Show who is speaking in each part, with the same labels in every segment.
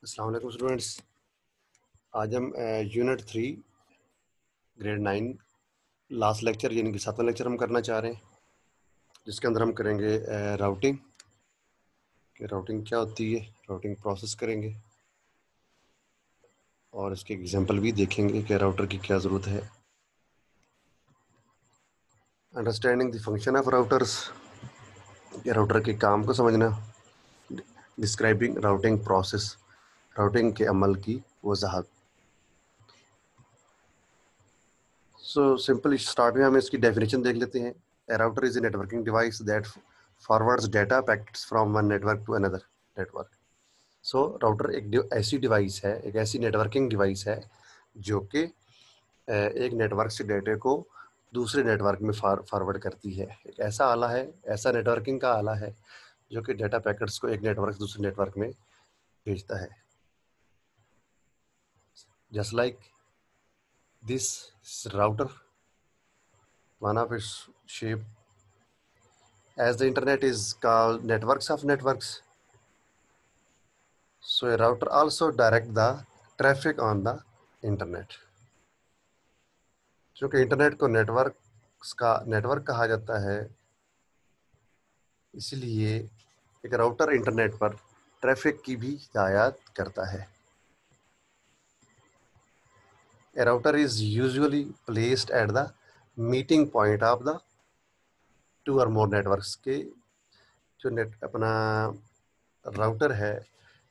Speaker 1: अस्सलाम वालेकुम स्टूडेंट्स। आज हम यूनिट 3 ग्रेड 9 लास्ट लेक्चर यानी कि 7वां लेक्चर हम करना चाह रहे हैं, जिसके अंदर हम करेंगे राउटिंग कि राउटिंग क्या होती है, राउटिंग प्रोसेस करेंगे और इसके एग्जांपल भी देखेंगे कि राउटर की क्या ज़रूरत है। Understanding the function of routers, router के काम को समझना। डिस्क्राइबिंग राउटिंग प्रोसेस, राउटिंग के अमल की वजाहत। सो सिंपल स्टार्ट में हम इसकी डेफिनेशन देख लेते हैं। A router is a networking device that forwards data packets from one network to another network. So router एक ऐसी डिवाइस है, एक ऐसी नेटवर्किंग डिवाइस है जो कि एक नेटवर्क से डेटा को दूसरे नेटवर्क में फॉरवर्ड करती है। एक ऐसा आला है, ऐसा नेटवर्किंग का आला है जो कि डेटा पैकेट्स को एक नेटवर्क से दूसरे नेटवर्क में भेजता है। Just like this router, one of its shape, as the internet is called networks of networks, so a router also direct the traffic on the internet। चूँकि इंटरनेट को network कहा जाता है, इसलिए एक राउटर इंटरनेट पर ट्रैफिक की भी हिदायत करता है। A router is usually placed at the meeting point of the two or more networks के जो अपना राउटर है,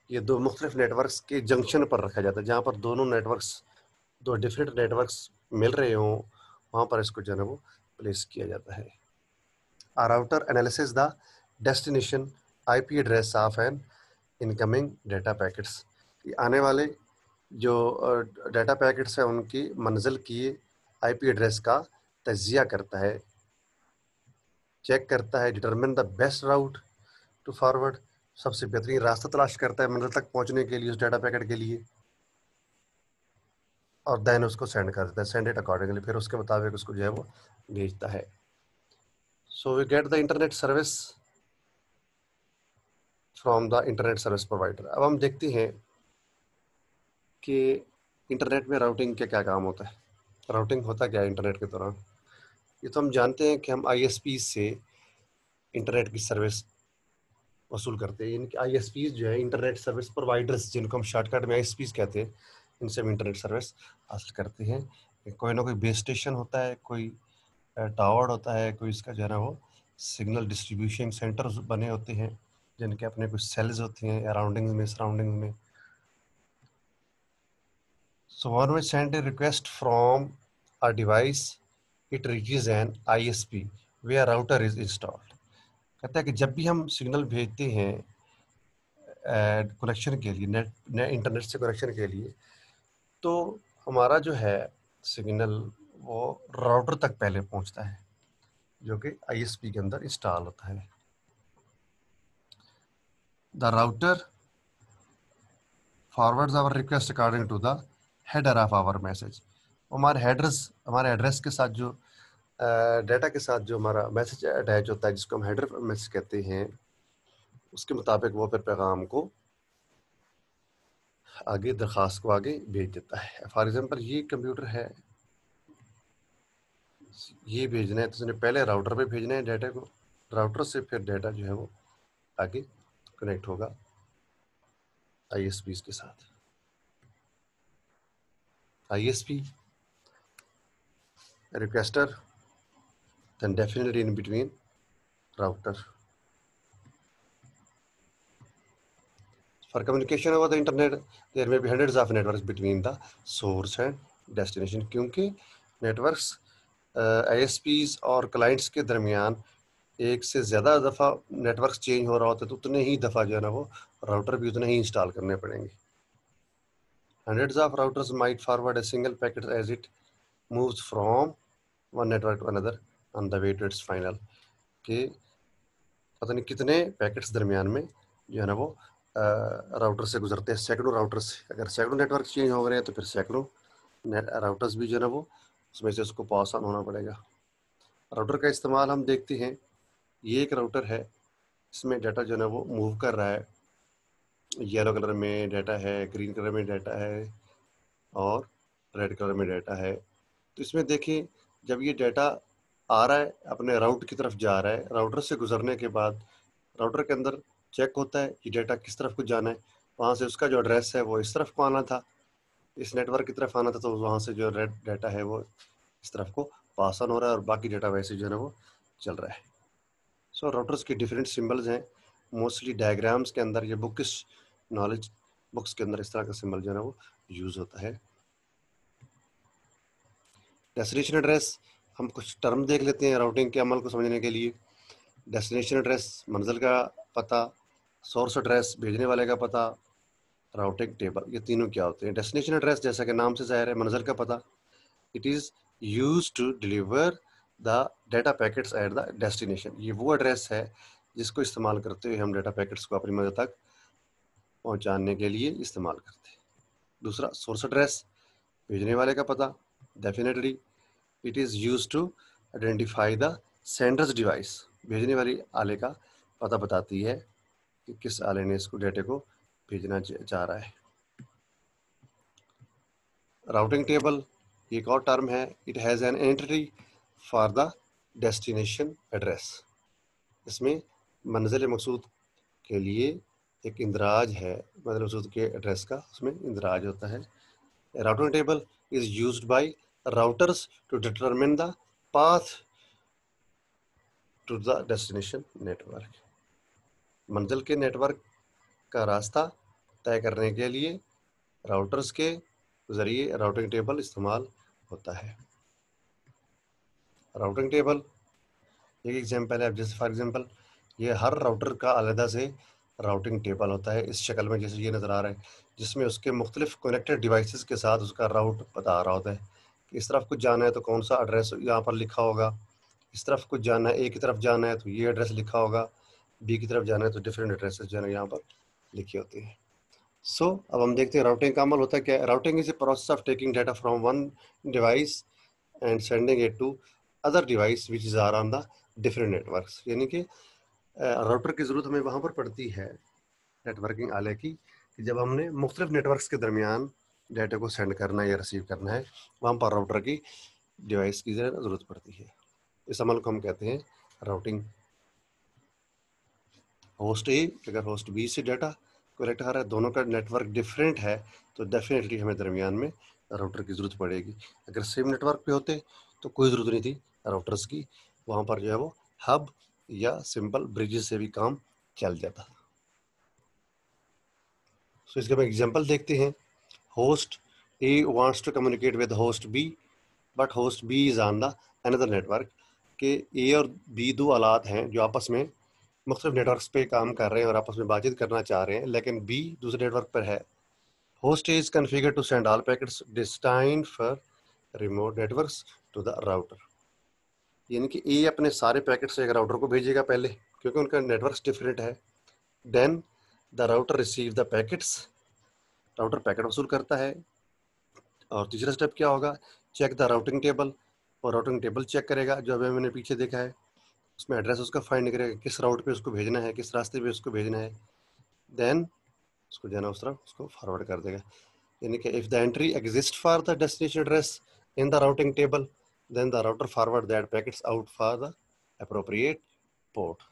Speaker 1: ये दो मुख्तलिफ नेटवर्क्स के जंक्शन पर रखा जाता है, जहाँ पर दो डिफरेंट नेटवर्क्स मिल रहे हों, वहाँ पर इसको जो है वो प्लेस किया जाता है। A router analysis the destination IP address of an incoming data packets. आने वाले जो डेटा पैकेट्स हैं उनकी मंजिल की आईपी एड्रेस का तजिया करता है, चेक करता है, determine the best route to forward, सबसे बेहतरीन रास्ता तलाश करता है मंजिल तक पहुंचने के लिए उस डेटा पैकेट के लिए, और देन उसको सेंड कर देता है, सेंड इट अकॉर्डिंगली, फिर उसके मुताबिक उसको जो है वो भेजता है। So we get the internet service from the internet service provider. अब हम देखते हैं कि इंटरनेट में राउटिंग के क्या काम होता है, राउटिंग होता क्या है इंटरनेट के दौरान। ये तो हम जानते हैं कि हम आईएसपी से इंटरनेट की सर्विस वसूल करते हैं, यानी कि आईएसपीज जो है इंटरनेट सर्विस प्रोवाइडर्स, जिनको हम शॉर्टकट में आईएसपीज कहते हैं, इनसे हम इंटरनेट सर्विस हासिल करते हैं। कोई ना कोई बेस स्टेशन होता है, कोई टावर होता है, कोई इसका जो है ना वो सिग्नल डिस्ट्रीब्यूशन सेंटर्स बने होते हैं, जिनके अपने कुछ सेल्स होती हैं अराउंडिंग में, सराउंडिंग में। So when we send a request from a device, it reaches an ISP where router is installed. कहता है कि जब भी हम सिग्नल भेजते हैं कनेक्शन के लिए, इंटरनेट से कनेक्शन के लिए, तो हमारा जो है सिग्नल वो राउटर तक पहले पहुंचता है, जो कि आईएसपी के अंदर इंस्टॉल होता है। The router forwards our request according to the header of our message. हमारे एड्रेस के साथ जो डेटा के साथ जो हमारा मैसेज अटैच होता है, जिसको हम हेडर मैसेज कहते हैं, उसके मुताबिक वो फिर पैगाम को आगे, दरख्वास्त को आगे भेज देता है। फॉर एग्जांपल ये कंप्यूटर है, ये भेजना है तो उसने पहले राउटर पे भेजना है डेटा को, राउटर से फिर डेटा जो है वो आगे कनेक्ट होगा आईएसपी के साथ। ISP requester, then definitely in between router. For communication over the internet, there may be hundreds of networks between the source and destination, क्योंकि networks ISPs और clients के दरमियान एक से ज़्यादा दफ़ा नेटवर्क्स चेंज हो रहा होता है, तो उतने ही दफ़ा जो है ना वो राउटर भी उतने ही इंस्टॉल करने पड़ेंगे। Hundreds of routers might forward a single packet as it moves from one network to another on the way to its final, कि पता नहीं कितने पैकेट्स दरमियान में जो है ना वो राउटर से गुजरते हैं, सैकड़ों राउटर से। अगर सैकड़ों नेटवर्क चेंज हो रहे हैं तो फिर सैकड़ों राउटर्स भी जो है ना वो उसमें से उसको पास ऑन होना पड़ेगा। राउटर का इस्तेमाल हम देखते हैं, ये एक राउटर है, इसमें डाटा जो है ना वो मूव कर रहा है येलो कलर में डाटा है, ग्रीन कलर में डाटा है और रेड कलर में डाटा है। तो इसमें देखिए जब ये डाटा आ रहा है अपने राउट की तरफ जा रहा है, राउटर से गुजरने के बाद राउटर के अंदर चेक होता है कि डाटा किस तरफ को जाना है, वहाँ से उसका जो एड्रेस है वो इस तरफ को आना था, इस नेटवर्क की तरफ आना था, तो वहाँ से जो रेड डाटा है वो इस तरफ को पास ऑन हो रहा है और बाकी डाटा वैसे जो है ना वो चल रहा है। सो राउटर्स के डिफरेंट सिंबल्स हैं, मोस्टली डायग्राम्स के अंदर, ये बुकिश नॉलेज बुक्स के अंदर इस तरह का सिंबल जो है ना वो यूज़ होता है। डेस्टिनेशन एड्रेस, हम कुछ टर्म देख लेते हैं राउटिंग के अमल को समझने के लिए। डेस्टिनेशन एड्रेस मंजिल का पता, सोर्स एड्रेस भेजने वाले का पता, राउटिंग टेबल, ये तीनों क्या होते हैं। डेस्टिनेशन एड्रेस जैसा कि नाम से जाहिर है मंजिल का पता, it is use to deliver the data packets at the destination, ये वो एड्रेस है जिसको इस्तेमाल करते हुए हम डाटा पैकेट्स को अपनी मंजिल तक पहुंचाने के लिए इस्तेमाल करते हैं। दूसरा सोर्स एड्रेस, भेजने वाले का पता, definitely it is use to identify the sender's device, भेजने वाली आले का पता बताती है कि किस आले ने इसको डेटे को भेजना चाह रहा है। राउटिंग टेबल एक और टर्म है, it has an entry for the destination address, इसमें मंजिल मकसूद के लिए एक इंदराज है, मंजिल मकसूद के एड्रेस का उसमें इंदराज होता है। Routing table is used by routers to determine the path to the destination network, मंजिल के नेटवर्क का रास्ता तय करने के लिए राउटर्स के जरिए राउटिंग टेबल इस्तेमाल होता है। राउटिंग टेबल एक एग्जाम्पल है, जैसे फॉर एग्जांपल ये हर राउटर का अलग से राउटिंग टेबल होता है इस शक्ल में जैसे ये नज़र आ रहा है, जिसमें उसके मुख्तलिफ कनेक्टेड डिवाइसेस के साथ उसका राउट बता रहा होता है कि इस तरफ कुछ जाना है तो कौन सा एड्रेस यहाँ पर लिखा होगा, इस तरफ कुछ जाना है, ए की तरफ जाना है तो ये एड्रेस लिखा होगा, बी की तरफ जाना है तो डिफरेंट एड्रेसेस जो है यहाँ पर लिखे होते हैं। सो अब हम देखते हैं राउटिंग का अमल होता है क्या। Routing is a process of taking data from one device and sending it to other device which is are on the different networks, यानी कि राउटर की ज़रूरत हमें वहाँ पर पड़ती है नेटवर्किंग आले की कि जब हमने मुख्तलिफ नेटवर्क्स के दरमियान डाटा को सेंड करना है या रिसीव करना है, वहाँ पर राउटर की डिवाइस की ज़रूरत पड़ती है। इस अमल को हम कहते हैं राउटिंग। होस्ट ए अगर होस्ट बी से डाटा कलेक्ट हो रहा है, दोनों का नेटवर्क डिफरेंट है तो डेफिनेटली हमें दरमियान में राउटर की ज़रूरत पड़ेगी। अगर सेम नेटवर्क पे होते तो कोई ज़रूरत नहीं थी राउटर्स की, वहाँ पर जो है वो हब या सिंपल ब्रिजेस से भी काम चल जाता। सो इसका हम एग्जांपल देखते हैं। Host A wants to communicate with host B but host B is on the another network, के ए और बी दो आलात हैं जो आपस में मुख्तलिफ नेटवर्क्स पे काम कर रहे हैं और आपस में बातचीत करना चाह रहे हैं, लेकिन बी दूसरे नेटवर्क पर है। Host is configure to send all packets destined for remote networks to the router, यानी कि ए अपने सारे पैकेट्स एक राउटर को भेजेगा पहले क्योंकि उनका नेटवर्क डिफरेंट है। Then the router receive the packets, router packet वसूल करता है। और तीसरा स्टेप क्या होगा, चेक द राउटिंग टेबल, और राउटिंग टेबल चेक करेगा जो अभी मैंने पीछे देखा है, उसमें एड्रेस उसका फाइंड करेगा किस राउट पे उसको भेजना है, किस रास्ते पे उसको भेजना है। देन उसको जाना उस तरफ उसको फॉरवर्ड कर देगा, यानी कि if the entry exist for the destination address in the routing table then the router forward that packets out for the appropriate port.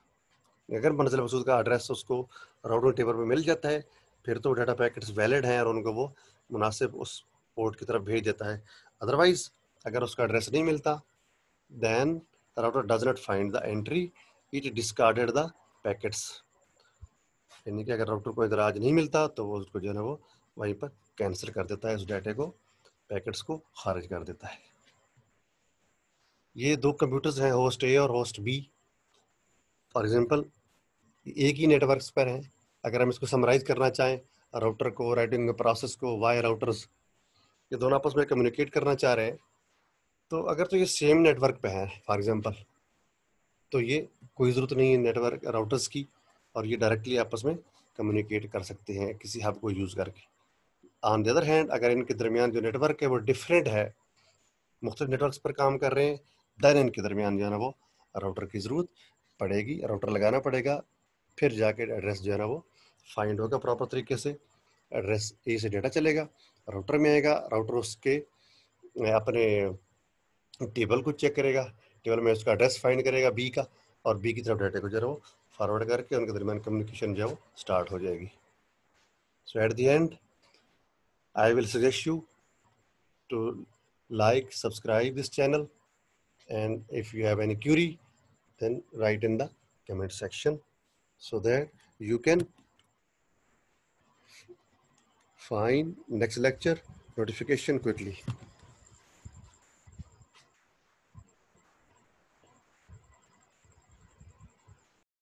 Speaker 1: अगर मंजिल मकसूद का एड्रेस उसको राउटिंग टेबल पे मिल जाता है फिर तो डाटा पैकेट्स वैलिड हैं और उनको वो मुनासिब उस पोर्ट की तरफ भेज देता है। अदरवाइज अगर उसका एड्रेस नहीं मिलता then the router does not find the entry, it discarded the packets, यानी कि अगर राउटर को इधराज नहीं मिलता तो वो उसको जो है ना वो वहीं पर कैंसिल कर देता है, उस डाटे को पैकेट्स को खारिज कर देता है। ये दो कंप्यूटर्स हैं होस्ट ए और होस्ट बी, फॉर एग्जांपल एक ही नेटवर्क्स पर हैं। अगर हम इसको समराइज करना चाहें राउटर को, राइटिंग प्रोसेस को, वाई राउटर्स ये दोनों आपस में कम्युनिकेट करना चाह रहे हैं, तो अगर तो ये सेम नेटवर्क पे है फॉर एग्जांपल तो ये कोई ज़रूरत नहीं है नेटवर्क राउटर्स की और ये डायरेक्टली आपस में कम्युनिकेट कर सकते हैं किसी हब को यूज़ करके। ऑन द अदर हैंड अगर इनके दरमियान जो नेटवर्क है वो डिफरेंट है, मुख्तलिफ नेटवर्क्स पर काम कर रहे हैं, देन इनके दरमियान जो है ना वो राउटर की ज़रूरत पड़ेगी, राउटर लगाना पड़ेगा, फिर जाके एड्रेस जो है ना वो फाइंड होगा प्रॉपर तरीके से, एड्रेस ए से डेटा चलेगा, राउटर में आएगा, राउटर उसके अपने टेबल को चेक करेगा, टेबल में उसका एड्रेस फाइंड करेगा बी का, और बी की तरफ डाटा को जो है वो फॉरवर्ड करके उनके दरमियान कम्युनिकेशन जो है वो स्टार्ट हो जाएगी. So at the end I will suggest you to like, subscribe this channel, and if you have any query, then write in the comment section so that you can find next lecture notification quickly.